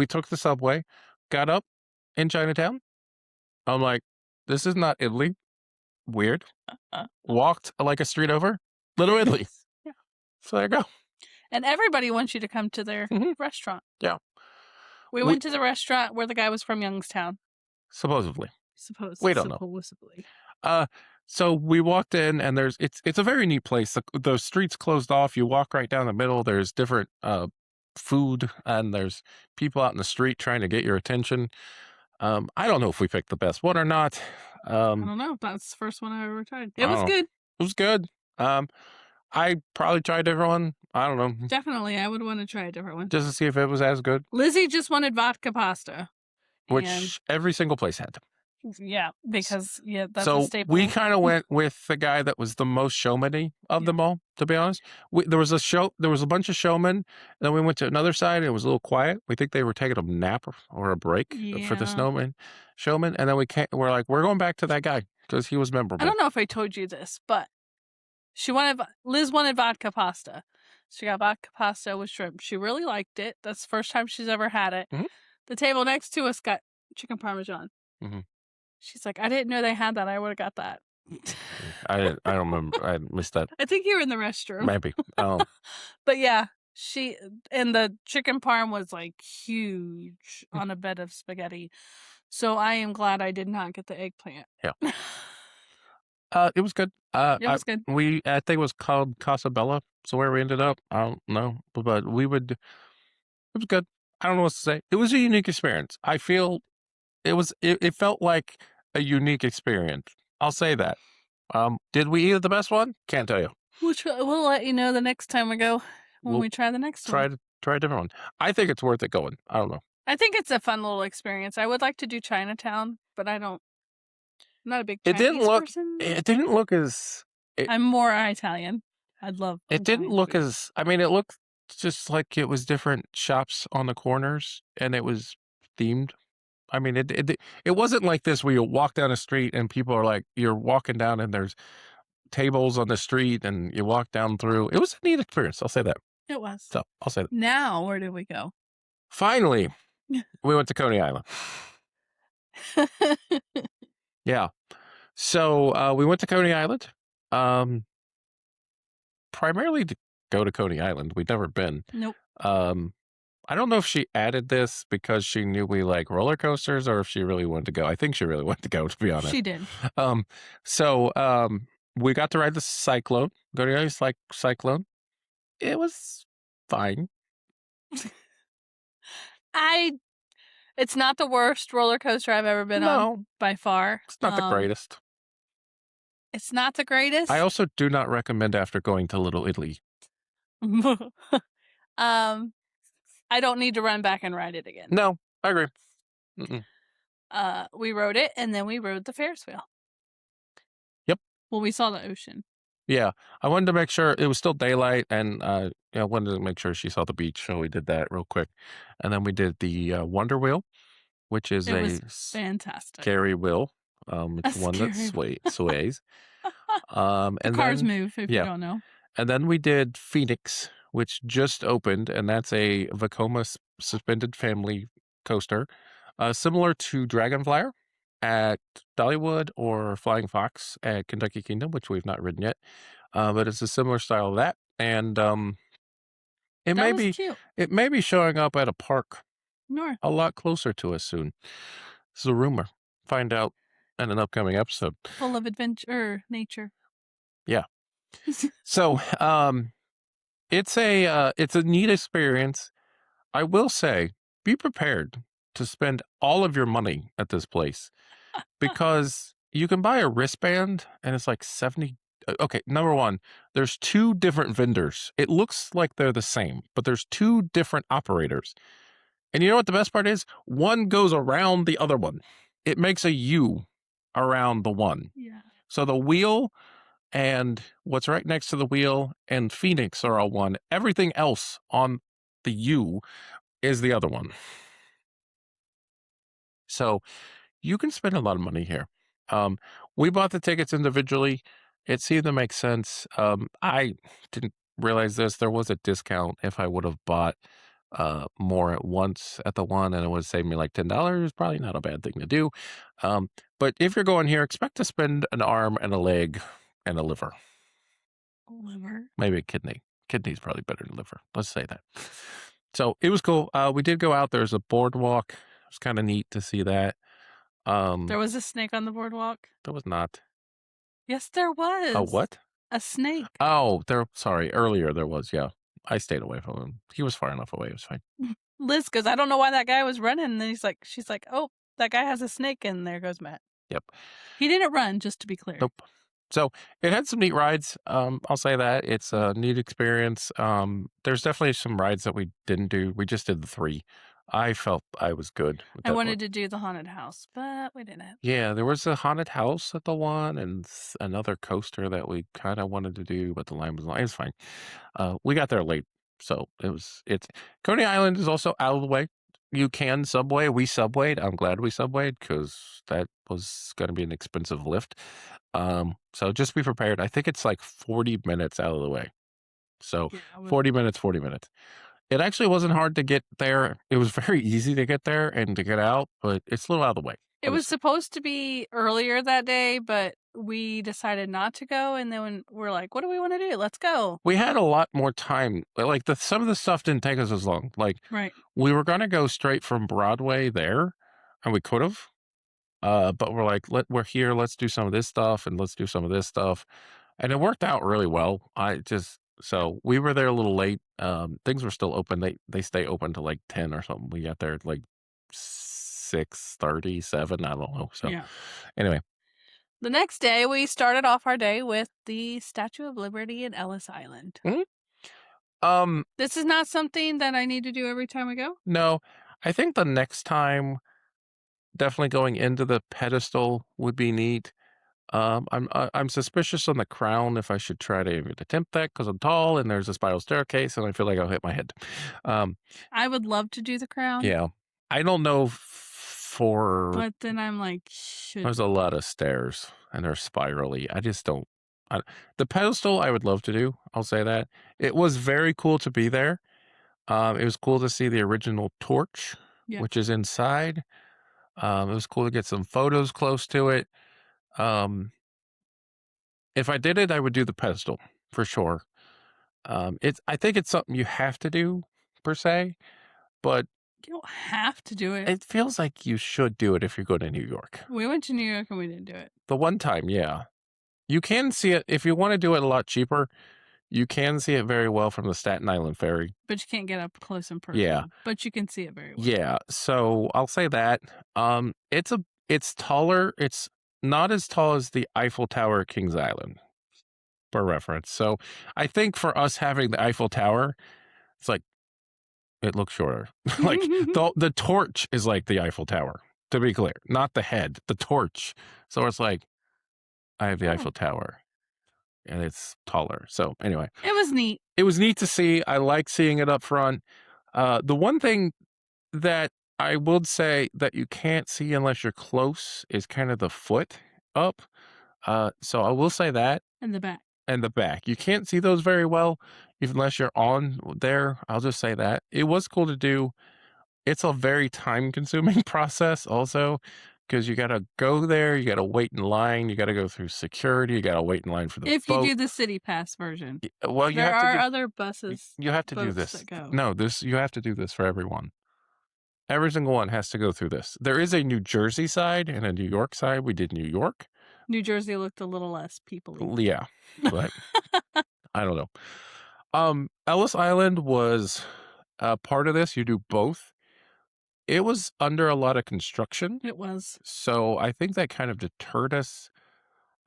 took the subway, got up in Chinatown. I'm like, "This is not Italy. Weird." Uh, Walked like a street over. Little Italy. yeah. So there you go. And everybody wants you to come to their Mhm. restaurant. Yeah. We We went to the restaurant where the guy was from Youngstown. supposedly. We don't know. Supposedly. Uh, so we walked in and it's a very neat place. The street's closed off. You walk right down the middle. There's different food and there's people out in the street trying to get your attention. I don't know if we picked the best one or not. I Um, don't know. That's the first one I ever tried. It I was don't know. good. It was good. Um, I probably tried everyone. I don't know, Definitely, I would want to try a different one. just to see if it was as good, Lizzie just wanted vodka pasta, and which every single place had. yeah, because yeah, that's a So we staple. kind of went with the guy that was the most showmany of Yeah. them all, to be honest. There was a bunch of showmen. Then we went to another side. And it was a little quiet. We think they were taking a nap or a break for the Yeah. showman. And then we're like, we're going back to that guy because he was I memorable. don't know if I told you this, but Liz wanted vodka pasta. She got vodka pasta with shrimp. She really liked it. That's the first time she's ever had it. Mhm. The table next to us got chicken parmesan. Mhm. She's like, I didn't know they had that. I would have got that. I don't remember. I missed that. I think you were in the restroom. Maybe. But yeah, she and the chicken parm was like huge on a bed of spaghetti. So I am glad I did not get the eggplant. Yeah. It was good. It was good. I think it was called Casabella. So where we ended up, I don't know, but we would. It was good. I don't know what to say. It was a unique experience. I feel it felt like a unique experience. I'll say that. Did we eat the best one? Can't tell you. We'll let you know the next time we go when We'll we try the next one. try a different one. I think it's worth it going. I don't know. I think it's a fun little experience. I would like to do Chinatown, but I'm not a big It didn't Chinese look. person. It didn't look as. I'm more Italian. I'd love It didn't Italian look food. as. I mean, it looked just like it was different shops on the corners, and it was themed. I mean, it wasn't like this where you walk down a street and people are like you're walking down and there's tables on the street and you walk down through. It was a neat experience. I'll say that. It was. So I'll say that. Now, where did we go? Finally, we went to Coney Island. Yeah. So we went to Coney Island, um, primarily to go to Coney Island. We'd never been. Nope. I don't know if she added this because she knew we like roller coasters or if she really wanted to go. I think she really wanted to go, to be honest. She did. Um, so we got to ride the Cyclone. Coney Island Cyclone. It was fine. It's not the worst roller coaster I've ever been on No, by far. it's not the greatest. It's not the greatest. I also do not recommend after going to Little Italy. I don't need to run back and ride it again. No, I agree. Mm-mm. We rode it and then we rode the Ferris wheel. Yep. Well, we saw the ocean. Yeah, I wanted to make sure it was still daylight, and I wanted to make sure she saw the beach, so we did that real quick, and then we did the Wonder Wheel, which is It a was fantastic. scary wheel. It's A one that scary sways. The And cars then move, if you yeah, don't know. and then we did Phoenix, which just opened, and that's a Vekoma suspended family coaster, similar to Dragonflyer at Dollywood or Flying Fox at Kentucky Kingdom, which we've not ridden yet. But it's a similar style of that, and it That may was be cute. it may be showing up at a park North. a lot closer to us soon. This is a rumor. Find out in an upcoming episode. Full of adventure, nature. Yeah. So, it's a neat experience. I will say, be prepared to spend all of your money at this place because you can buy a wristband and it's like 70. Okay, number one, there's two different vendors. It looks like they're the same, but there's two different operators. And you know what the best part is? One goes around the other one. It makes a U around the one. Yeah. So the wheel and what's right next to the wheel and Phoenix are all one. Everything else on the U is the other one. So you can spend a lot of money here. We bought the tickets individually. It seemed to make sense. I didn't realize this. There was a discount if I would have bought more at once at the one, and it would save me like $10. Probably not a bad thing to do. Um, but if you're going here, expect to spend an arm and a leg and a liver, Liver. maybe a kidney. Kidney's probably better than liver. Let's say that. So it was cool. We did go out. There's a boardwalk. It was kind of neat to see that. There was a snake on the boardwalk? There was not. Yes, there A was. what? A snake. Oh, there. Sorry, earlier there was. Yeah, I stayed away from him. He was far enough away. It was fine. Liz goes, "I don't know why that guy was running," and then she's like, "Oh, that guy has a snake," and there goes Matt. Yep. He didn't run, just to be clear. Nope. So it had some neat rides. I'll say that it's a neat experience. There's definitely some rides that we didn't do. We just did the three. I felt I was good with I that one. wanted to do the haunted house, but we didn't. Yeah, there was a haunted house at the one and another coaster that we kind of wanted to do, but the line was long. It's fine. We got there late, so it's Coney Island is also out of the way. You can subway. We subwayed. I'm glad we subwayed because that was going to be an expensive lift. So just be prepared. I think it's like 40 minutes out of the way. So Yeah, 40 minutes, 40 minutes. It actually wasn't hard to get there. It was very easy to get there and to get out, but it's a little out of the way. it was supposed to be earlier that day, but we decided not to go, and then when we're like, "What do we wanna do? Let's go." We had a lot more time. Like some of the stuff didn't take us as long. Like Right. we were gonna go straight from Broadway there, and we could have. But we're like, we're here. Let's do some of this stuff, and let's do some of this stuff, and it worked out really well. So we were there a little late. Things were still open. They stay open to like 10 or something. We got there at like 6:37. I don't know. So Yeah. anyway, The next day, we started off our day with the Statue of Liberty in Ellis Island. mhm. um, This is not something that I need to do every time we go? no, I think the next time definitely going into the pedestal would be neat. I'm suspicious on the crown if I should try to even attempt that because I'm tall and there's a spiral staircase and I feel like I'll hit my head. Um, I would love to do the crown, yeah, I don't know for but then I'm like, "Should there's a we?" lot of stairs and they're spirally. I just don't. The pedestal I would love to do. I'll say that it was very cool to be there. It was cool to see the original torch, Yeah. which is inside. It was cool to get some photos close to it. Um, if I did it, I would do the pedestal for sure. I think it's something you have to do per se, but You don't have to do it. it feels like you should do it if you're going to New York. We went to New York and we didn't do it, The one time, yeah. You can see it if you want to do it a lot cheaper, you can see it very well from the Staten Island ferry. but you can't get up close and Yeah. personal, but you can see it very well. Yeah. So I'll say that. It's taller. It's not as tall as the Eiffel Tower at Kings Island, for reference. So I think for us having the Eiffel Tower, it's like it looks shorter. Like the torch is like the Eiffel Tower, to be clear, not the head, the torch. So it's like I have the Oh, Eiffel Tower and it's taller. So anyway, it was neat. it was neat to see. I like seeing it up front. The one thing that I would say that you can't see unless you're close is kind of the foot up. So I will say that In the back. and the back. You can't see those very well unless you're on there. I'll just say that. It was cool to do. It's a very time consuming process also because you got to go there, you got to wait in line, you got to go through security, you got to wait in line for the If you boat. do the city pass version. Well, you There have to are do other buses, you have to do boats this. that go. No, this you have to do this for everyone. Every single one has to go through this. There is a New Jersey side and a New York side. We did New York. New Jersey looked a little less people-y. Yeah, but I don't know. Ellis Island was part of this. You do both. It was under a lot of construction, It was. so I think that kind of deterred us.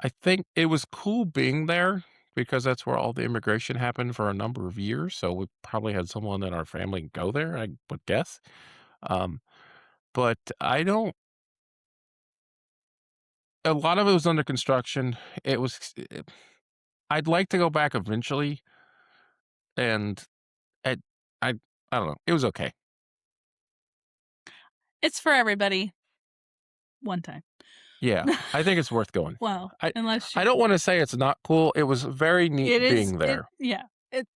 I think it was cool being there because that's where all the immigration happened for a number of years. So we probably had someone in our family go there, I would guess. Um, but I don't. A lot of it was under construction. It was. I'd like to go back eventually, and I, I, I don't know. It was okay. It's for everybody. One time. Yeah, I think it's worth going. Well, I unless I you don't want to say it's not cool. It was very neat it is being it there. yeah. It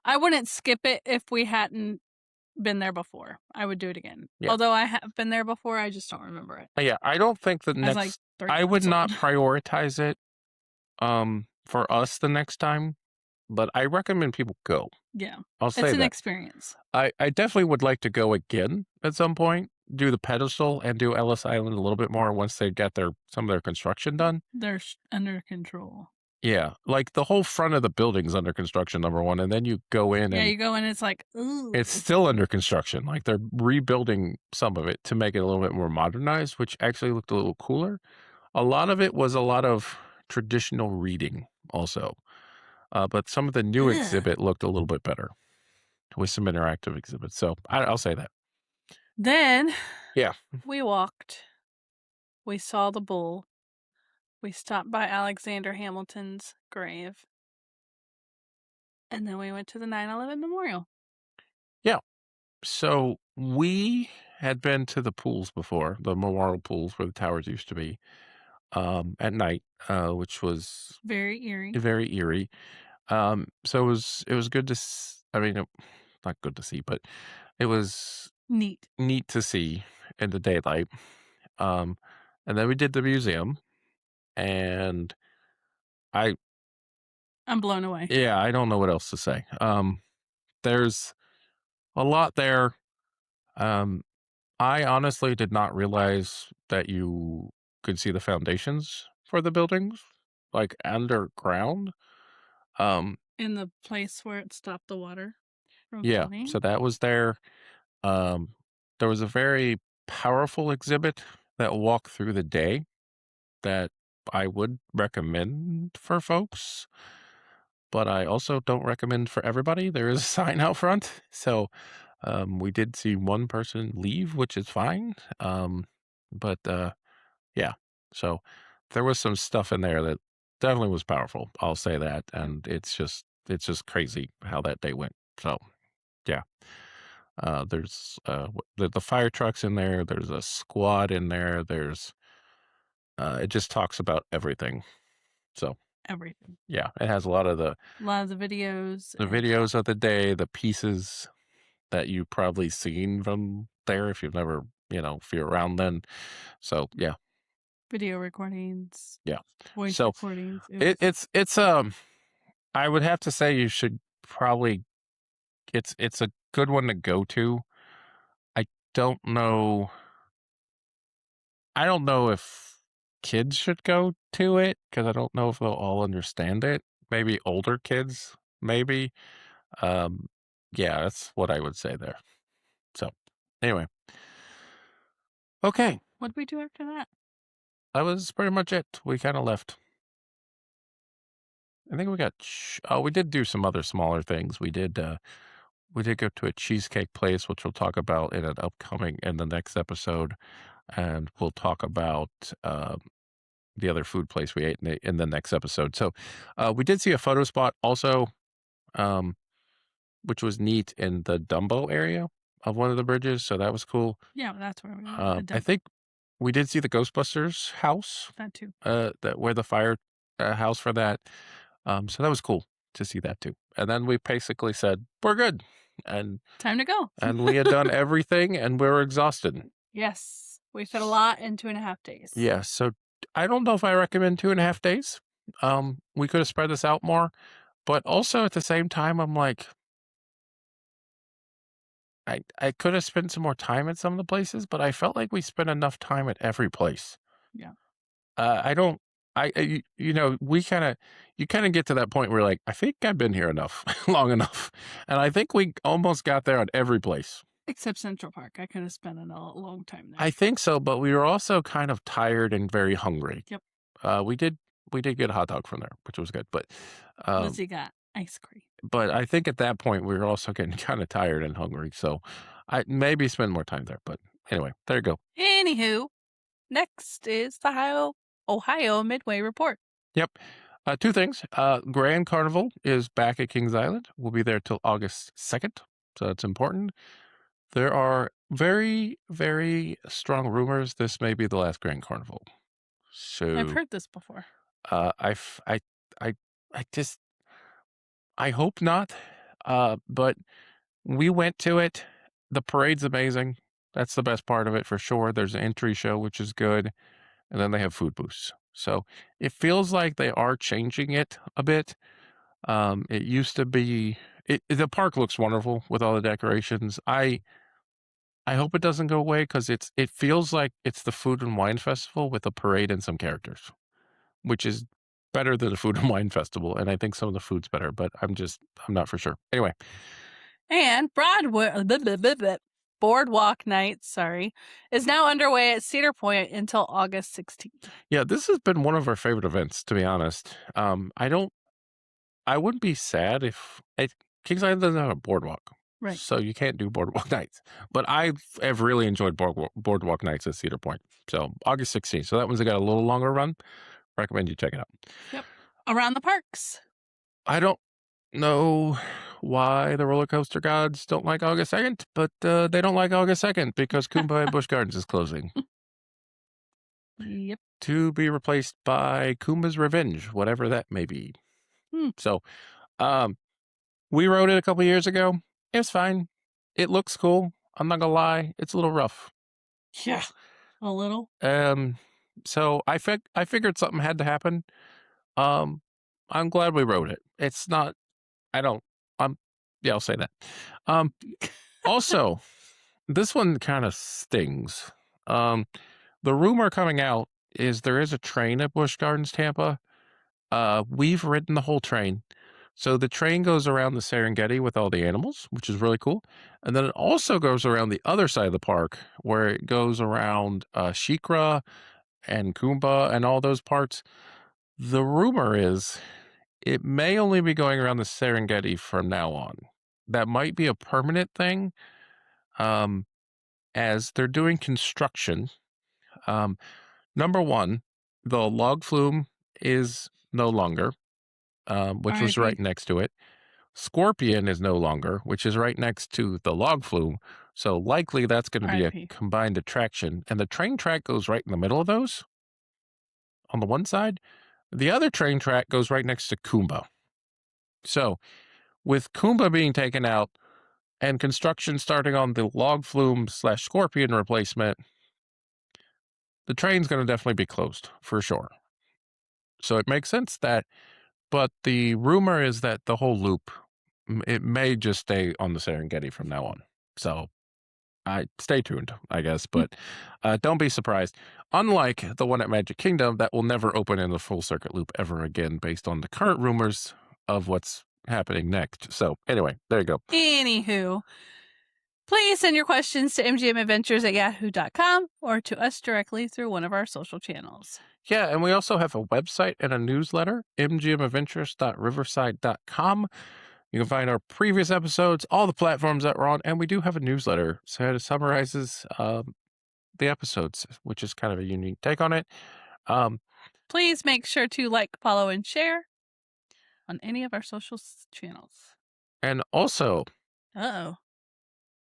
I wouldn't skip it if we hadn't been there before. I would do it again. Yeah. Although I have been there before, I just don't remember it. Yeah, I don't think the I was like next 3 I would months not old. prioritize it, for us the next time, but I recommend people go. Yeah. I'll It's say an that. experience. I definitely would like to go again at some point, do the pedestal and do Ellis Island a little bit more once they get some of their construction done. They're under control. Yeah, like, the whole front of the building's under construction, number 1, and then you go in Yeah, and you go in, it's like, it's "Ooh." still under construction, like, they're rebuilding some of it to make it a little bit more modernized, which actually looked a little cooler. A lot of it was a lot of traditional reading also, but some of the new Ugh. exhibit looked a little bit better with some interactive exhibits, so I'll say that. Then Yeah. we walked, we saw the bull, we stopped by Alexander Hamilton's grave, and then we went to the 9/11 memorial. Yeah. So we had been to the pools before, the memorial pools where the towers used to be, at night, which was Very eerie. very eerie. So it was good to I mean, not good to see, but it was Neat. neat to see in the daylight. Um, and then we did the museum, and I I'm blown away. yeah, I don't know what else to say. There's a lot there. Um, I honestly did not realize that you could see the foundations for the buildings, like, underground. Um, In the place where it stopped the water from yeah, flooding. so that was there. Um, there was a very powerful exhibit that walked through the day that I would recommend for folks, but I also don't recommend for everybody. There is a sign out front, so, we did see one person leave, which is fine, but, yeah. So there was some stuff in there that definitely was powerful. I'll say that. And it's just crazy how that day went. So yeah. There's the fire trucks in there. There's a squad in there. It just talks about everything. So Everything. yeah, it has a lot of the A lot of the videos the and videos of the day, the pieces that you've probably seen from there if you've never, if you're around then. So yeah, video recordings, yeah. voice So recordings. It it, was it's it's I would have to say you should probably it's a good one to go to. I don't know I don't know if kids should go to it because I don't know if they'll all understand it. Maybe older kids, maybe. Um, yeah, that's what I would say there. So, anyway, okay, what'd we do after that? that was pretty much it. We kinda left. I think we did do some other smaller things. We did go to a cheesecake place, which we'll talk about in the next episode, and we'll talk about, the other food place we ate in the next episode. So, we did see a photo spot also, um, which was neat in the Dumbo area of one of the bridges, so that was cool. Yeah, that's where we went, the I Dumbo. think we did see the Ghostbusters house, That too. that where the fire, house for that, so that was cool to see that too. And then we basically said, "We're good," and Time to go. we had done everything, and we were exhausted. Yes. We fit a lot in 2.5 days. Yeah, so I don't know if I recommend 2.5 days. We could have spread this out more, but also at the same time, I'm like, I could have spent some more time at some of the places, but I felt like we spent enough time at every place. Yeah. I don't we kinda you kinda get to that point where, like, I think I've been here enough, long enough, and I think we almost got there at every place. Except Central Park. I could have spent a long time there. I think so, but we were also kind of tired and very hungry. Yep. We did get a hot dog from there, which was good, um, Lizzie got ice cream. but I think at that point, we were also getting kinda tired and hungry, so I maybe spend more time there, but anyway, there you go. Anywho, next is the Ohio Midway Report. Yep. 2 things. Grand Carnival is back at Kings Island. We'll be there till August 2nd, so that's important. There are very, very strong rumors this may be the last Grand Carnival. I've So, heard this before. I f I I just I hope not, but we went to it. The parade's amazing. That's the best part of it for sure. There's an entry show, which is good, and then they have food booths. So it feels like they are changing it a bit. It used to be the park looks wonderful with all the decorations. I hope it doesn't go away because it feels like it's the food and wine festival with a parade and some characters, which is better than the food and wine festival. And I think some of the food's better, but I'm not for sure. Anyway, And Broadway, Boardwalk Nights, sorry, is now underway at Cedar Point until August 16th. yeah, this has been one of our favorite events, to be honest. I wouldn't be sad if Kings Island doesn't have a boardwalk, Right. so you can't do boardwalk nights. But I have really enjoyed boardwalk nights at Cedar Point. So August 16th. So that one's got a little longer run. Recommend you check it out. Yep. Around the parks. I don't know why the roller coaster gods don't like August 2nd, but they don't like August 2nd because Kumbaya and Busch Gardens is closing Yep. to be replaced by Kumba's Revenge, whatever that may be. Hmm. So, um, we rode it a couple years ago. It's fine. It looks cool. I'm not gonna lie. It's a little rough. Yeah. A little. Um, so I figured something had to happen. Um, I'm glad we rode it. It's not. I don't. I'm. Yeah, I'll say that. Um, Also, this one kind of stings. Um, the rumor coming out is there is a train at Busch Gardens, Tampa. We've ridden the whole train. So the train goes around the Serengeti with all the animals, which is really cool. And then it also goes around the other side of the park where it goes around Shikra and Kumba and all those parts. The rumor is it may only be going around the Serengeti from now on. That might be a permanent thing, um, as they're doing construction. Um, Number one, the log flume is no longer, which was right R.I.P. next to it. Scorpion is no longer, which is right next to the log flume. So likely that's going to be a R.I.P. combined attraction. And the train track goes right in the middle of those on the one side. The other train track goes right next to Kumba. So with Kumba being taken out and construction starting on the log flume slash scorpion replacement, the train's going to definitely be closed for sure. So it makes sense that, but the rumor is that the whole loop, it may just stay on the Serengeti from now on. So I stay tuned, I guess, but don't be surprised. Unlike the one at Magic Kingdom, that will never open in the full circuit loop ever again, based on the current rumors of what's happening next. So anyway, there you go. Anywho, please send your questions to mgmadventures@yahoo.com or to us directly through one of our social channels. Yeah, and we also have a website and a newsletter, mgmadventures.riverside.com. You can find our previous episodes, all the platforms that we're on, and we do have a newsletter. So it summarizes the episodes, which is kind of a unique take on it. Um, Please make sure to like, follow, and share on any of our social channels. and also, Uh-oh.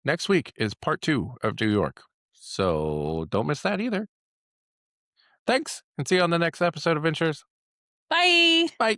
next week is part 2 of New York. So don't miss that either. Thanks, and see you on the next episode of Ventures. Bye! Bye.